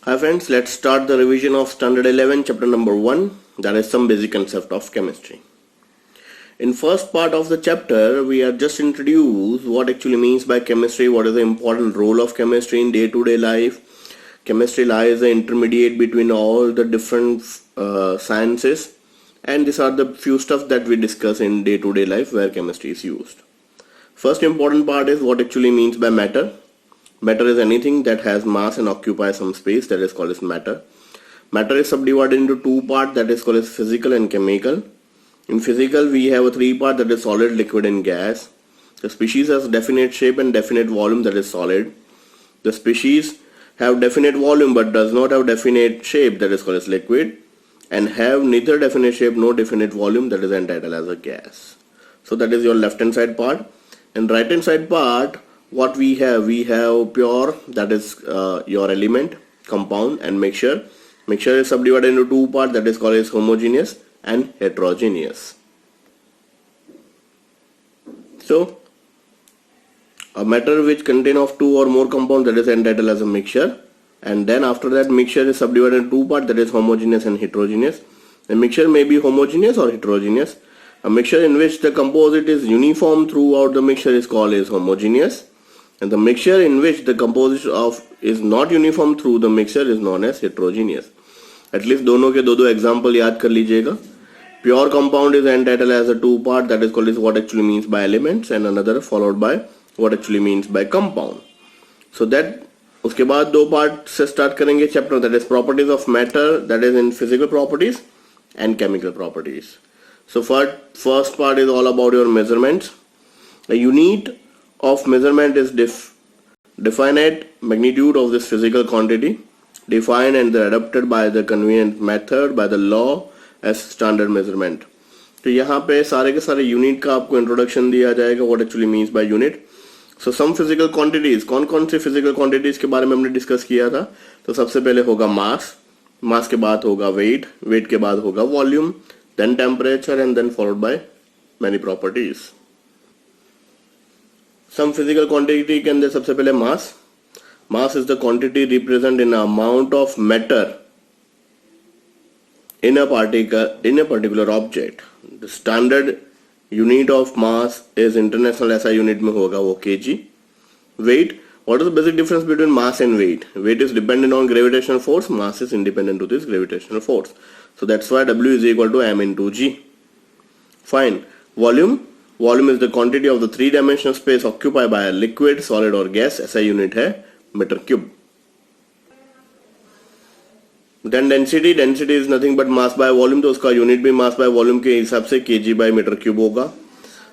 Hi friends, let's start the revision of Standard 11, chapter number 1, that is some basic concept of chemistry. In first part of the chapter, we are just introduced what actually means by chemistry, what is the important role of chemistry in day-to-day life. Chemistry lies the intermediate between all the different sciences, and these are the few stuff that we discuss in day-to-day life where chemistry is used. First important part is what actually means by matter. Matter is anything that has mass and occupies some space, that is called as matter. Matter is subdivided into two parts, that is called as physical and chemical. In physical, we have a three part, that is solid, liquid and gas. The species has definite shape and definite volume, that is solid. The species have definite volume but does not have definite shape, that is called as liquid. And have neither definite shape nor definite volume, that is entitled as a gas. So that is your left hand side part. And right hand side part, what we have pure, that is your element, compound and mixture. Mixture is subdivided into two parts, that is called as homogeneous and heterogeneous. So a matter which contain of two or more compounds, that is entitled as a mixture, and then after that mixture is subdivided into two parts, that is homogeneous and heterogeneous. The mixture may be homogeneous or heterogeneous. A mixture in which the composite is uniform throughout the mixture is called as homogeneous. And the mixture in which the composition of is not uniform through the mixture is known as heterogeneous. At least दोनों के दो example याद कर लीजिएगा. Pure compound is entitled as a two part, that is called as what actually means by elements, and another followed by what actually means by compound. So that उसके बाद दो part से start करेंगे chapter, that is properties of matter, that is in physical properties and chemical properties. So first part is all about your measurements. A unit of measurement is definite magnitude of this physical quantity, defined and adapted by the convenient method by the law as standard measurement. तो यहाँ पे सारे के सारे unit का आपको introduction दिया जाएगा, what actually means by unit. So some physical quantities, कौन कौन से physical quantities के बारे में हमने डिस्कस किया था. तो सबसे पहले होगा मास, मास के बाद होगा वेट, वेट के बाद होगा volume, then temperature and then followed by many properties. Some physical quantity के अंदर सबसे पहले mass. Mass is the quantity represent in amount of matter in a particular object. The standard unit of mass is international SI unit में होगा वो kg. Weight. What is the basic difference between mass and weight? Weight is dependent on gravitational force. Mass is independent to this gravitational force. So that's why W is equal to m into g. Fine. Volume. Volume is the quantity of the three-dimensional space occupied by a liquid, solid or gas. SI unit है meter cube. Then density. Density is nothing but mass by volume. तो उसका unit भी mass by volume के हिसाब से kg by meter cube होगा.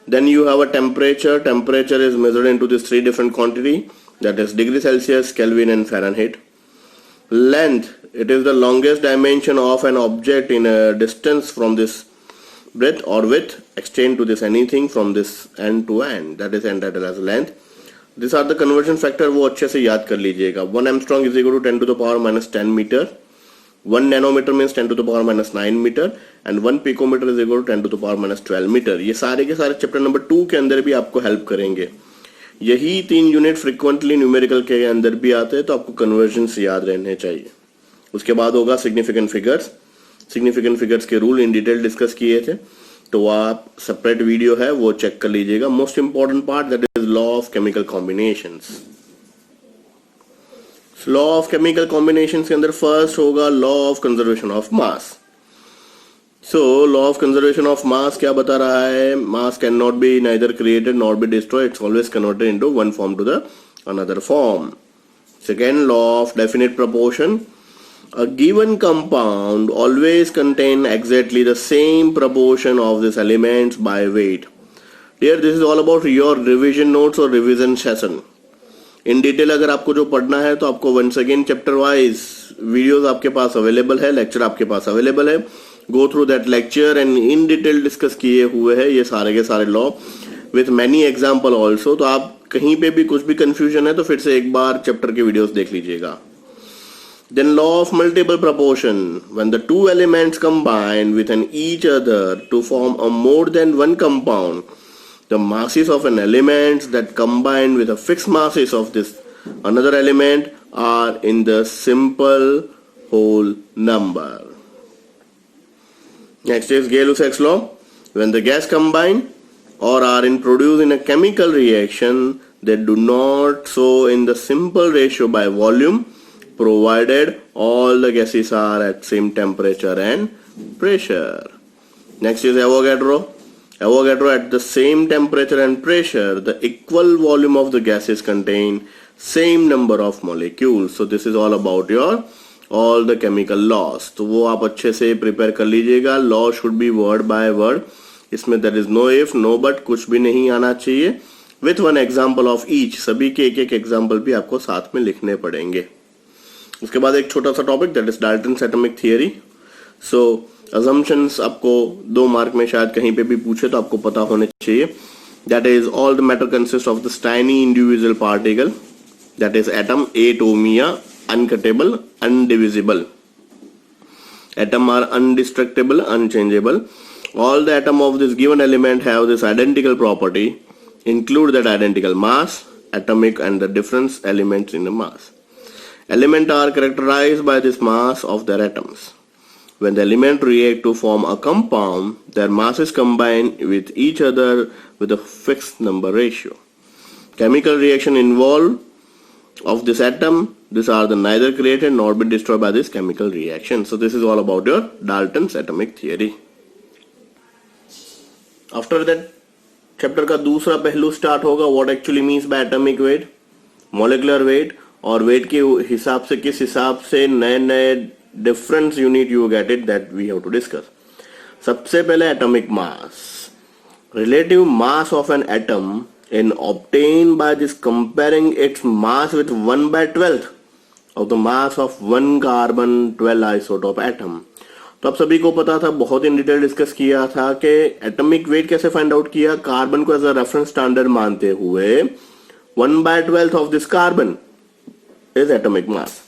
Then you have a temperature. Temperature is measured into these three different quantity, that is degree Celsius, Kelvin and Fahrenheit. Length. It is the longest dimension of an object in a distance from this breadth or width extend to this anything from this end to end, that is entitled as length. These are the conversion factor, वो अच्छे से याद कर लीजिएगा. 1 Armstrong is equal to 10 to the power minus 10 meter. 1 nanometer means 10 to the power minus 9 meter and 1 picometer is equal to 10 to the power minus 12 meter. ये सारे के सारे चैप्टर नंबर 2 के अंदर भी आपको हेल्प करेंगे. यही तीन यूनिट फ्रीक्वेंटली न्यूमेरिकल के अंदर भी आते हैं, तो आपको कन्वर्जन याद रहने चाहिए. उसके बाद होगा सिग्निफिकेंट फिगर्स. सिग्निफिकेंट फिगर्स के रूल इन डिटेल डिस्कस किए थे, तो आप सेपरेट वीडियो है वो चेक कर लीजिएगा. Most important part that is law of chemical combinations. Law of chemical combinations के अंदर फर्स्ट होगा law of conservation of mass. So law of conservation of mass क्या बता रहा है? Mass can not be neither created not be destroyed, it's always converted into one form to the another form. Second law of definite proportion. A given compound always contain exactly the same proportion of these elements by weight. Here this is all about your revision notes or revision session. In detail अगर आपको जो पढ़ना है तो आपको once again chapter wise videos आपके पास available है, lecture आपके पास available है. Go through that lecture and in detail discuss किए हुए हैं ये सारे के सारे law with many example also. तो आप कहीं पे भी कुछ भी confusion है तो फिर से एक बार chapter के videos देख लीजिएगा. Then law of multiple proportion. When the two elements combine with each other to form a more than one compound, the masses of an element that combine with a fixed masses of this another element are in the simple whole number. Next is Gay-Lussac's law. When the gas combine or are in produced in a chemical reaction, they do not so in the simple ratio by volume, provided all the gases are at same temperature and pressure. Next is Avogadro. Avogadro, at the same temperature and pressure, the equal volume of the gases contain same number of molecules. So this is all about your all the chemical laws. तो वो आप अच्छे से prepare कर लीजिएगा. Law should be word by word. इसमें there is no if, no but, कुछ भी नहीं आना चाहिए. With one example of each. सभी के एक एक एग्जाम्पल भी आपको साथ में लिखने पड़ेंगे. उसके बाद एक छोटा सा topic, that is Dalton's atomic theory. So assumptions आपको 2 मार्क में शायद कहीं पे भी पूछे तो आपको पता होने चाहिए. That is, all the matter consists of this tiny individual particle, that is atom, atomia, uncuttable, undivisible. Atom are indestructible, unchangeable. All the atom of this given element have this identical property, include that identical mass, atomic and the difference elements in the mass. Elements are characterized by this mass of their atoms. When the elements react to form a compound, their masses combine with each other with a fixed number ratio. Chemical reaction involved of this atom, these are the neither created nor be destroyed by this chemical reaction. So this is all about your Dalton's atomic theory. After that, chapter का दूसरा पहलू start होगा. What actually means by atomic weight, molecular weight, और weight के हिसाब से किस हिसाब से नए नए difference unit you get it, that we have to discuss. सबसे पहले atomic mass. Relative mass of an atom in obtain by this comparing its mass with 1/12 of the mass of 1 carbon 12 isotope atom. तो आप सभी को पता था, बहुत in detail discuss किया था कि एटॉमिक वेट कैसे फाइंड आउट किया. कार्बन को एज अ रेफरेंस स्टैंडर्ड मानते हुए 1/12 of this carbon is atomic mass,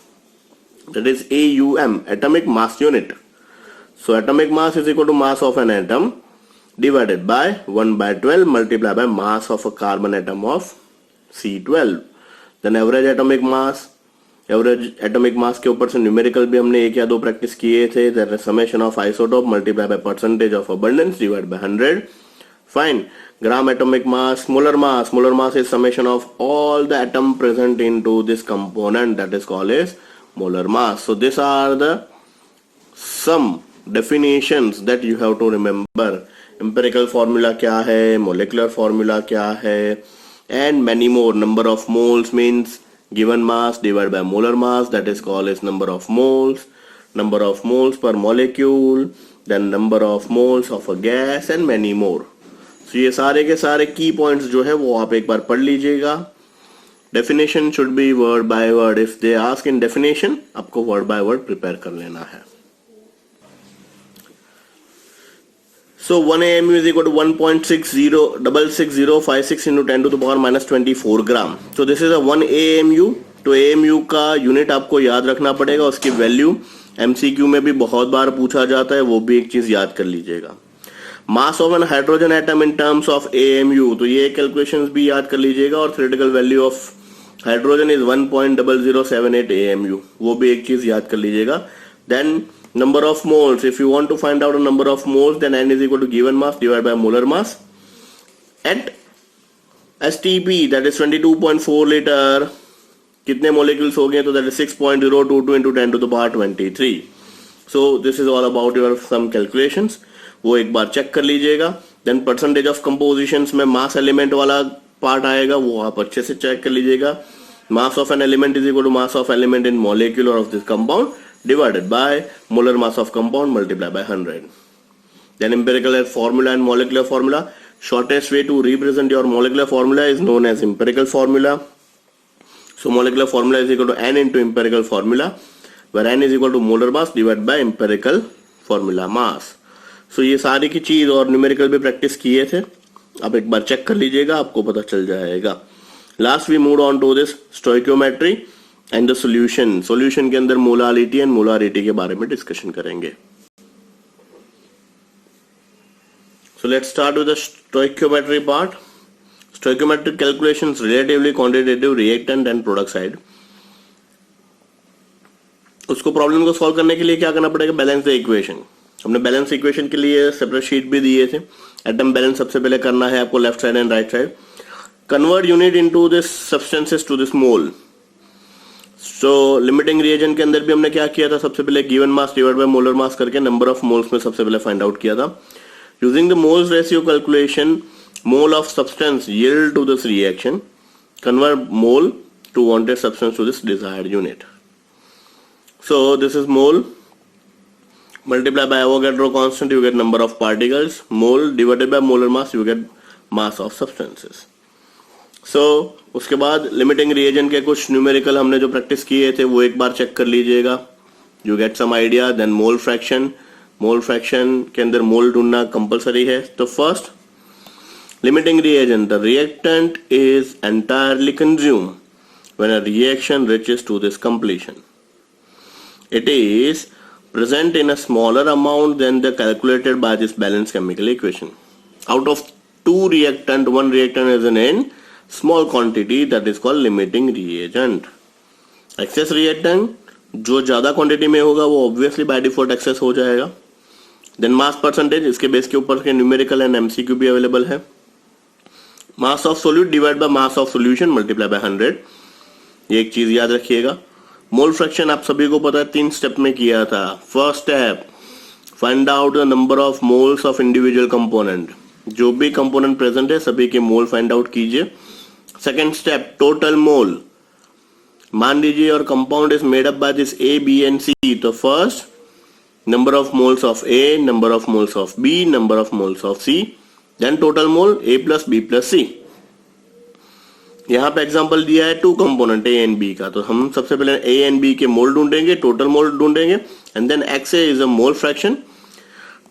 that is AUM, atomic mass unit. So atomic mass is equal to mass of an atom divided by 1/12 multiplied by mass of a carbon atom of C12. Then average atomic mass. Average atomic mass के ऊपर से numerical भी हमने 1 या 2 practice किए थे. That is summation of isotope multiply by percentage of abundance divide by 100. Fine. Gram atomic mass. Molar mass. Molar mass is summation of all the atom present into this component, that is called as molar mass. So this are the some definitions that you have to remember. Empirical formula क्या है, molecular formula क्या है, and many more. Number of moles means given mass divided by molar mass, that is called as number of moles per molecule, then number of moles of a gas and many more. So ये सारे के सारे key points जो है वो आप एक बार पढ़ लीजिएगा. Definition should be word by word. If they ask in definition, आपको word by word prepare कर लेना है. So 1 AMU is equal to 1.6066056 into 10 to the power minus 24 gram. So this is a 1 AMU. तो AMU का unit आपको याद रखना पड़ेगा. उसकी वैल्यू MCQ में भी बहुत बार पूछा जाता है, वो भी एक चीज याद कर लीजिएगा. Mass of an hydrogen atom in terms of AMU, तो ये कैलकुलेशंस भी याद कर लीजिएगा. और theoretical value of hydrogen is 1.0078 AMU, वो भी एक चीज याद कर लीजिएगा. Then number of moles, if you want to find out a number of moles, then N is equal to given mass divided by molar mass. At STP, that is 22.4 liter, कितने molecules हो गए, तो that is 6.022 into 10 to the power 23. So this is all about your some calculations, वो एक बार check कर लीजिएगा. Then percentage of compositions में mass element वाला पार्ट आएगा, वो आप अच्छे से चेक कर लीजिएगा. Mass of an element is equal to mass of element in molecular of this compound divided by molar mass of compound multiplied by 100. Then empirical formula and molecular formula. Shortest way to represent your molecular formula is known as empirical formula. So molecular formula is equal to N into empirical formula, where N is equal to molar mass divided by empirical formula mass. So ये सारी की चीज और numerical भी practice किए थे, आप एक बार चेक कर लीजिएगा, आपको पता चल जाएगा. Last we move on to this stoichiometry and the solution. Solution के अंदर मोलारिटी एंड मोलारिटी के बारे में डिस्कशन करेंगे. So let's start with the stoichiometry part. Stoichiometric calculations relatively quantitative reactant and product side. उसको प्रॉब्लम को solve करने के लिए क्या करना पड़ेगा, बैलेंस द इक्वेशन। हमने बैलेंस इक्वेशन के लिए सेपरेट शीट भी दिए थे। एटम बैलेंस सबसे पहले करना है आपको, left side and right side. Convert unit into this substances to this mole. So limiting reagent के अंदर भी हमने क्या किया था, सबसे पहले given mass divide by molar mass करके नंबर ऑफ मोल्स में सबसे पहले फाइंड आउट किया था। Using the moles ratio calculation, mole of substance yield to this reaction, convert mole to wanted substance to this desired unit. So this is mole, multiply by Avogadro constant, you get number of particles. Mole divided by molar mass, you get mass of substances. So उसके बाद limiting reagent के कुछ numerical हमने जो practice किए थे वो एक बार check कर लीजिएगा. You get some idea. Then mole fraction के अंदर mole ढूंढना compulsory है. तो first limiting reagent, the reactant is entirely consumed when a reaction reaches to this completion. It is present in a smaller amount than the calculated by this balanced chemical equation. Out of two reactant, one reactant is in small quantity, that is called limiting reagent. Excess reactant जो ज्यादा quantity में होगा वो obviously by default access हो जाएगा. Then mass percentage, इसके base के ऊपर के न्यूमेरिकल एंड एमसीक्यू भी अवेलेबल है. Mass of solute divide by mass of solution multiply by 100. ये एक चीज याद रखिएगा. मोल फ्रैक्शन आप सभी को पता है 3 स्टेप में किया था. First step, find out the number of moles of individual component. जो भी कंपोनेंट प्रेजेंट है सभी के मोल फाइंड आउट कीजिए. Second step, total mole. मान लीजिए और compound is made up by this A, B and C. तो first number of moles of A, number of moles of B, number of moles of C, then total mole A plus B plus C. यहाँ पे example दिया है 2 component A and B का. तो हम सबसे पहले ए एंड बी के मोल ढूंढेंगे, टोटल मोल ढूंढेंगे, and then X A is a mole fraction,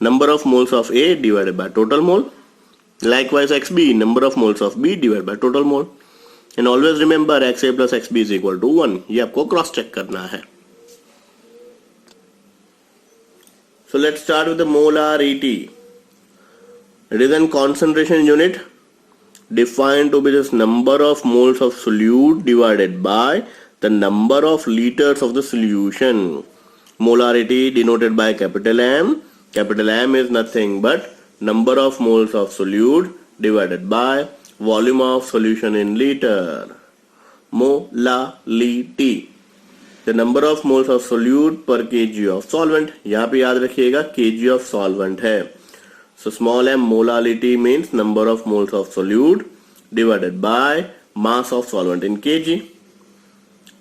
number of moles of A divided by total mole. Likewise XB, number of moles of B divided by total mole. And always remember XA plus XB is equal to 1. ये आपको cross check करना है. So let's start with the molarity. It is a concentration unit defined to be this number of moles of solute divided by the number of liters of the solution. Molarity denoted by capital M. Capital M is nothing but number of moles of solute divided by volume of solution in liter. Molality, the number of moles of solute per kg of solvent. यहाँ पे याद रखिएगा kg of solvent है. So small m, molality means number of moles of solute divided by mass of solvent in kg.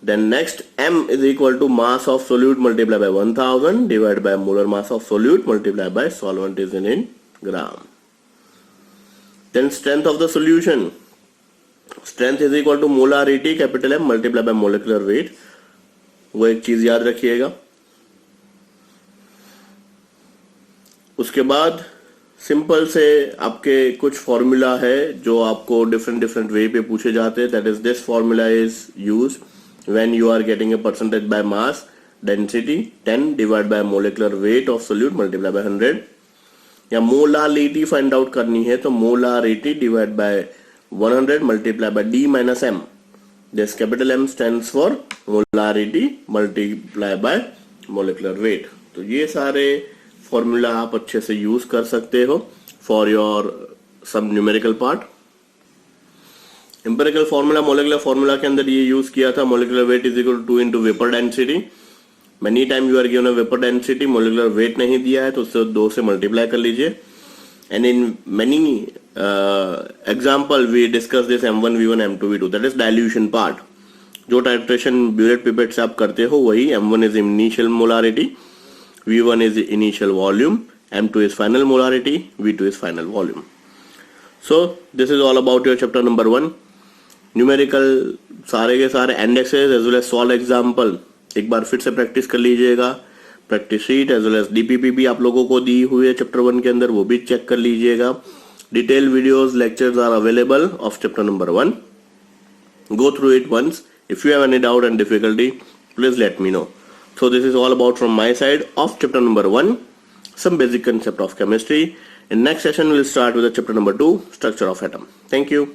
Then next, m is equal to mass of solute multiplied by 1000 divided by molar mass of solute multiplied by solvent is in gram. Then strength of the solution. Strength is equal to molarity capital M multiplied by molecular weight. वो एक चीज याद रखिएगा. उसके बाद simple से आपके कुछ फॉर्मूला है जो आपको डिफरेंट वे पे पूछे जाते हैं. That is this formula is use when you are getting a percentage by mass density 10 divide by molecular weight of solute multiply by 100. या मोलारिटी फाइंड आउट करनी है तो molarity divide by 100 multiply by D minus M. This capital M stands for molarity multiply by molecular weight. तो ये सारे formula आप अच्छे से यूज कर सकते हो फॉर योर सब numerical part. Empirical formula, molecular formula के अंदर ये यूज किया था. Molecular weight is equal to 2 into vapour density. Many time you are given a vapor density, molecular weight नहीं दिया है तो उससे 2 से मल्टीप्लाई कर लीजिए. And in many example we discuss this M1, V1, M2, V2, that is dilution part. जो titration burette pipette से आप करते हो वही. M1 is initial molarity, V1 is initial volume, M2 is final molarity, V2 is final volume. So this is all about your chapter number 1. Numerical सारे के सारे indexes as well as solve example एक बार फिर से practice कर लीजिएगा. Practice sheet as well as DPP भी आप लोगों को दी हुई है चैप्टर 1 के अंदर, वो भी चेक कर लीजिएगा. Detail videos lectures are available of chapter number 1. Go through it once. If you have any doubt and difficulty please let me know. So this is all about from my side of chapter number 1, some basic concept of chemistry. In next session we'll start with the chapter number 2, structure of atom. Thank you.